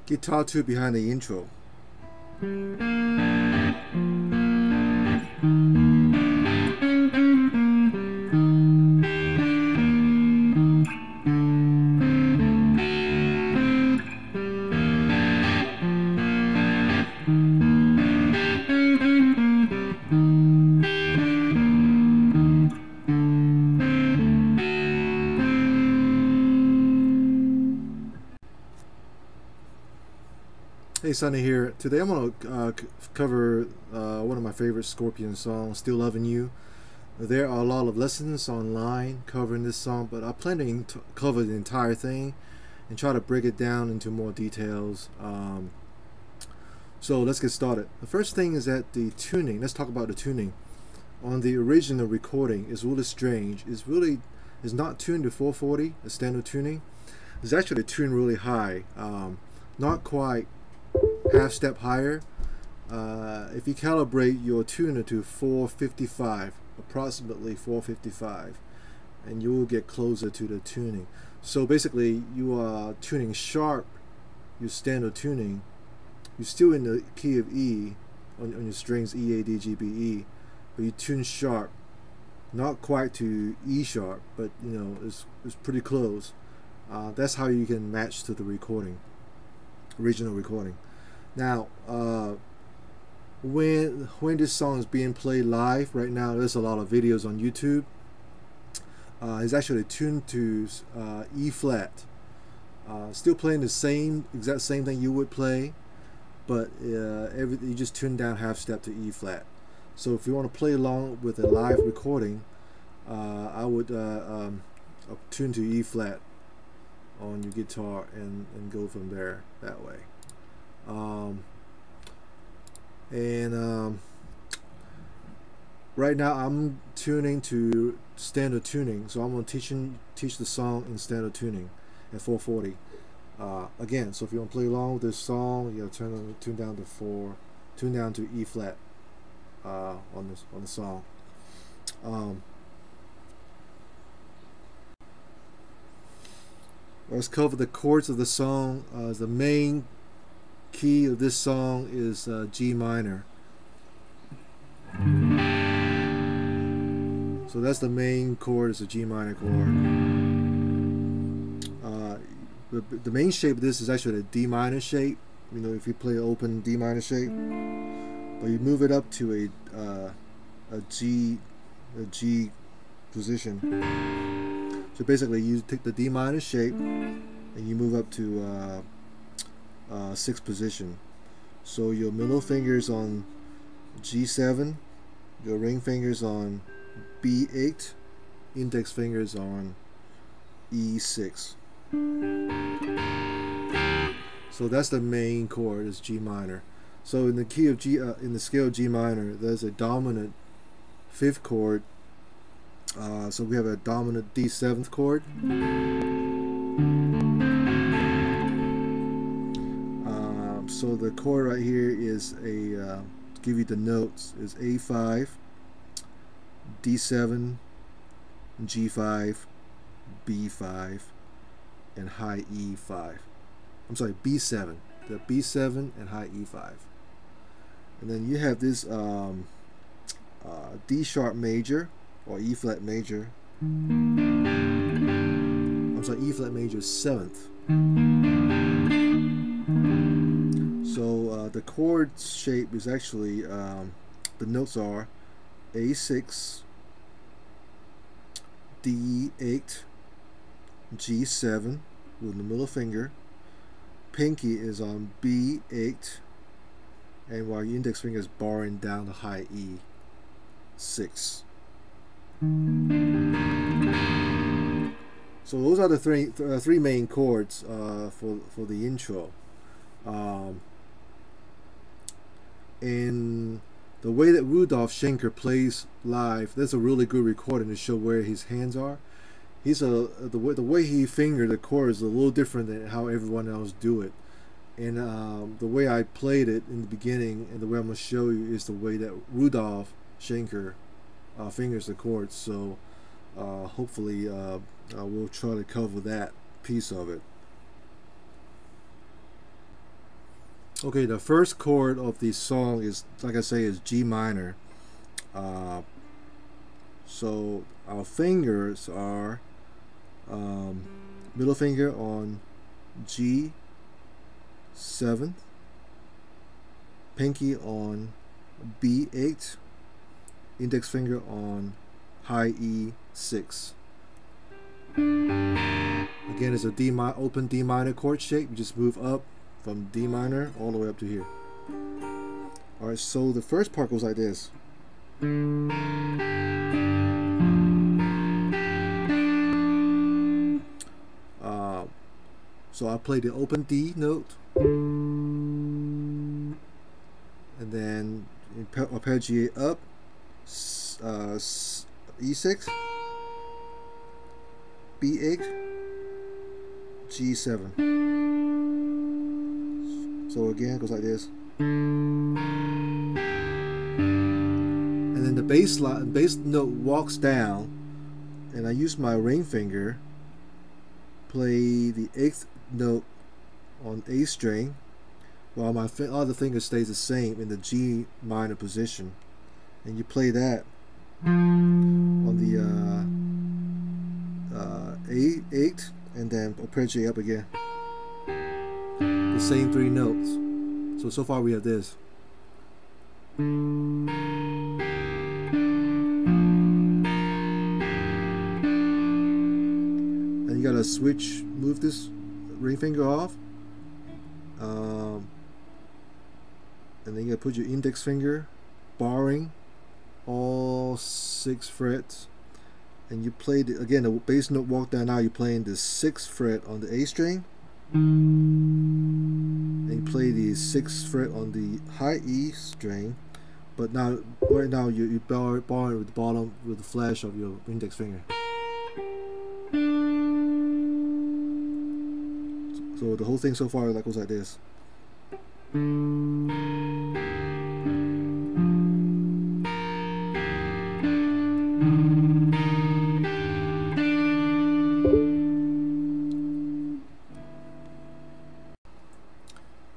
Guitar 2 behind the intro. Hey, Sonny here. Today I'm going to cover one of my favorite Scorpion songs, Still Loving You. There are a lot of lessons online covering this song, but I plan to cover the entire thing and try to break it down into more details. So let's get started. The first thing is that the tuning. Let's talk about the tuning. On the original recording, it's really strange. It's not tuned to 440, a standard tuning. It's actually tuned really high, not quite half step higher. If you calibrate your tuner to 455, approximately 455, and you will get closer to the tuning. So basically you are tuning sharp, your standard tuning. You're still in the key of E on your strings, E, A, D, G, B, E, but you tune sharp, not quite to E sharp, but you know, it's pretty close. That's how you can match to the recording, original recording. Now, when this song is being played live right now, there's a lot of videos on YouTube. It's actually tuned to E flat. Still playing the exact same thing you would play, but you just tune down half step to E flat. So if you want to play along with a live recording, I would tune to E flat on your guitar and go from there that way. Right now I'm tuning to standard tuning, so I'm going to teach the song in standard tuning at 440. Again, so if you want to play along with this song, you gotta tune down to E flat on the song. Let's cover the chords of the song. The main key of this song is G minor. So that's the main chord, is a G minor chord. The main shape of this is actually a D minor shape. You know, if you play an open D minor shape, but you move it up to a G position. So basically, you take the D minor shape and you move up to 6th position. So your middle fingers on G7, your ring fingers on B8, index fingers on E6. So that's the main chord, is G minor. So in the key of G, in the scale of G minor, there's a dominant 5th chord So we have a dominant D7th chord. So the chord right here is a, to give you the notes, is A5, D7, G5, B5, and high E5. I'm sorry, B7. The B7 and high E5. And then you have this D sharp major or E flat major. I'm sorry, E flat major 7th. So the chord shape is actually, the notes are A6, D8, G7 with the middle finger. Pinky is on B8, and while your index finger is barring down to high E6. So those are the three main chords for the intro. And the way that Rudolf Schenker plays live, that's a really good recording to show where his hands are. The way he fingered the chord is a little different than how everyone else do it. And the way I played it in the beginning and the way I'm going to show you is the way that Rudolf Schenker fingers the chords. So hopefully we'll try to cover that piece of it. Okay, the first chord of the song is, like I say, is G minor. So our fingers are middle finger on G7, pinky on B8, index finger on high E6. Again, it's a open D minor chord shape. You just move up from D minor all the way up to here. Alright, so the first part goes like this. So I play the open D note, and then arpeggiate up, E6, B8, G7. So again, it goes like this. And then the bass note walks down, and I use my ring finger, play the 8th note on A string, while my other finger stays the same in the G minor position. And you play that on the A8, and then arpeggiate up again. The same 3 notes. So far we have this. And you gotta switch, move this ring finger off, and then you gotta put your index finger barring all 6 frets, and you play again the bass note walk down. Now you're playing the 6th fret on the A string, and you play the 6th fret on the high E string, but now right now you bar it with the bottom with the flash of your index finger. So the whole thing so far goes like this.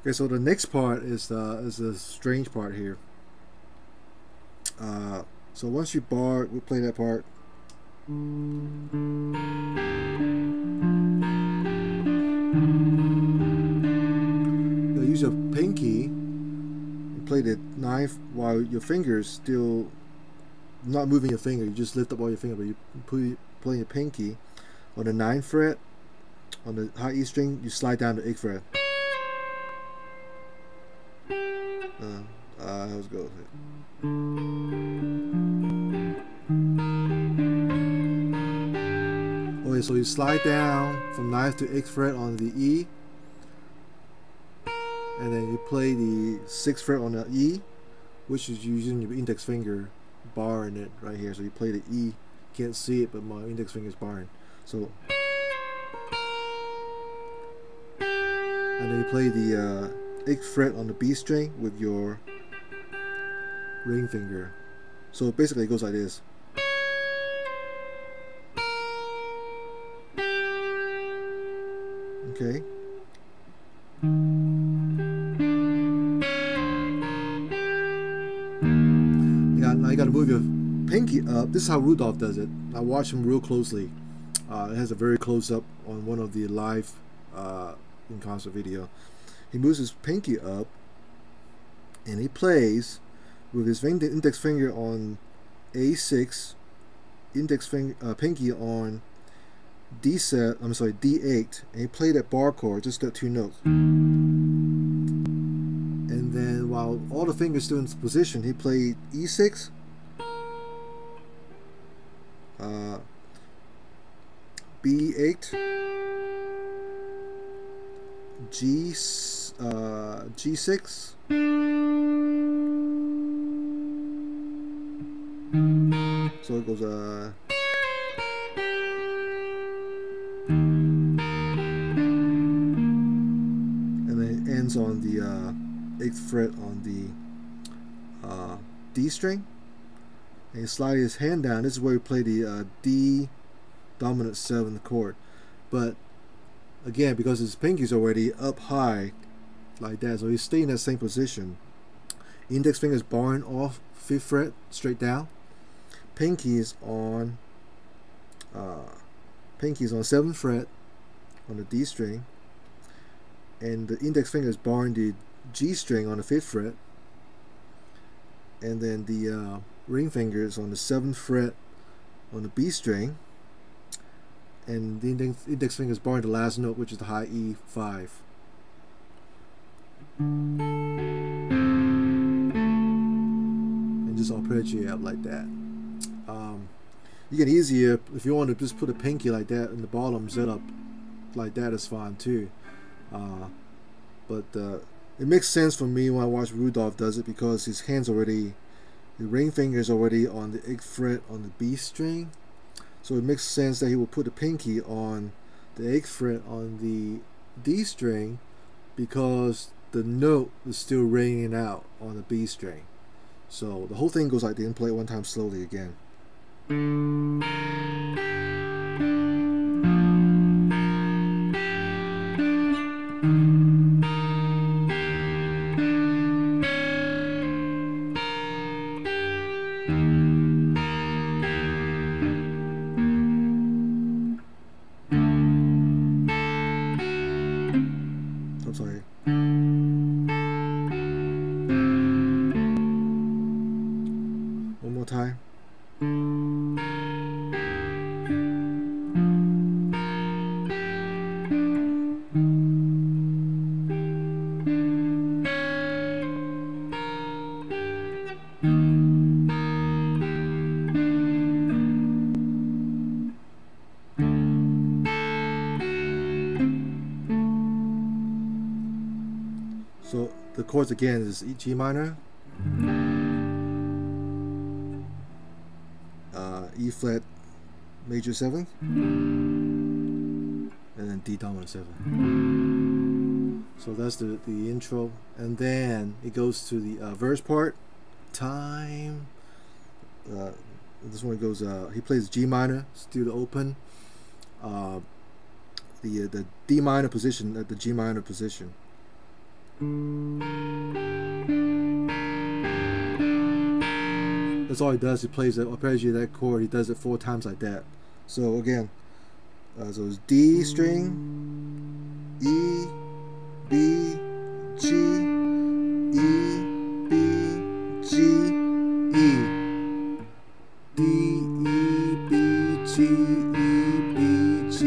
Okay, so the next part is the strange part here. So once you bar, we'll play that part. You'll use your pinky and play the 9th while your fingers still not moving your finger. You just lift up all your finger, but you play your pinky on the 9th fret on the high E string. You slide down the 8th fret. Let's go. Okay, so you slide down from 9th to 8th fret on the E, and then you play the 6th fret on the E, which is using your index finger barring it right here. So you play the E can't see it, but my index finger is barring. So, and then you play the 8th fret on the B string with your ring finger. So basically it goes like this. Okay. Now you gotta move your pinky up. This is how Rudolf does it. I watch him real closely. It has a very close up on one of the live in concert video. He moves his pinky up and he plays with his index finger on A6, index finger pinky on D7. I'm sorry, D8, and he played that bar chord, just that 2 notes. And then while all the fingers still in position, he played E6, B8, G6, so it goes and then it ends on the 8th fret on the D string, and he slide his hand down. This is where we play the D dominant 7th chord, but again, because his pinky's already up high like that, so he's staying in that same position. Index finger is barring off 5th fret straight down. Pinky is on 7th fret on the D string, and the index finger is barring the G string on the 5th fret, and then the ring finger is on the 7th fret on the B string, and the index finger is barring the last note, which is the high E5. And just arpeggiate up like that. You can easier, if you want to just put a pinky like that in the bottom, set up like that is fine too. But it makes sense for me when I watch Rudolf does it, because his hands already, the ring finger is already on the 8th fret on the B string. So it makes sense that he will put the pinky on the 8th fret on the D string, because the note is still ringing out on the B string. So the whole thing goes like this, and play it one time slowly again. I'm sorry. One more time. So the chords again is G minor, E flat major 7th, and then D dominant 7th. So that's the intro, and then it goes to the verse part. Time. This one goes. He plays G minor, still the open. The D minor position at the G minor position. That's all he does. He plays the arpeggio, that chord. He does it 4 times like that. So again, so it's D string, E, B, G, E, B, G, E, D, E, B, G, E, B, G,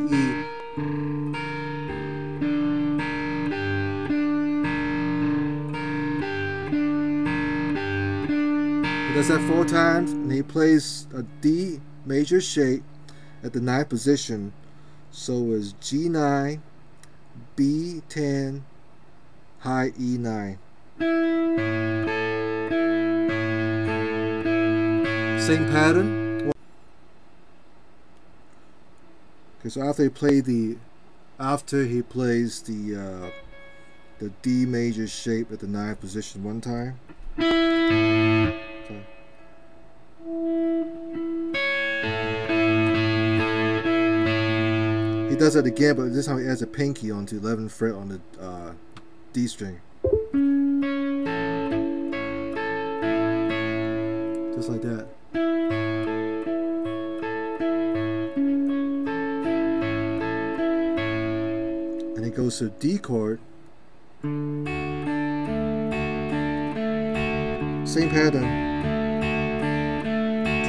E. He does that 4 times, and he plays a D major shape at the 9th position. So it's G9, B10, high E9. Same pattern. Okay, so after he plays the D major shape at the 9th position one time. Okay. He does that again, but this time he adds a pinky onto 11th fret on the D string. Just like that. And it goes to D chord. Same pattern.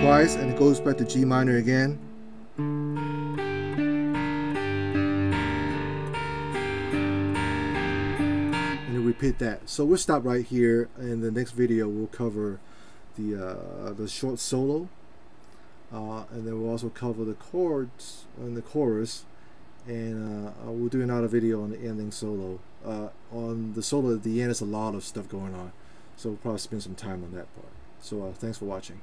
Twice, and it goes back to G minor again. And you repeat that. So we'll stop right here. In the next video, we'll cover the short solo, and then we'll also cover the chords and the chorus, and we'll do another video on the ending solo. On the solo at the end, there's a lot of stuff going on, so we'll probably spend some time on that part. So thanks for watching.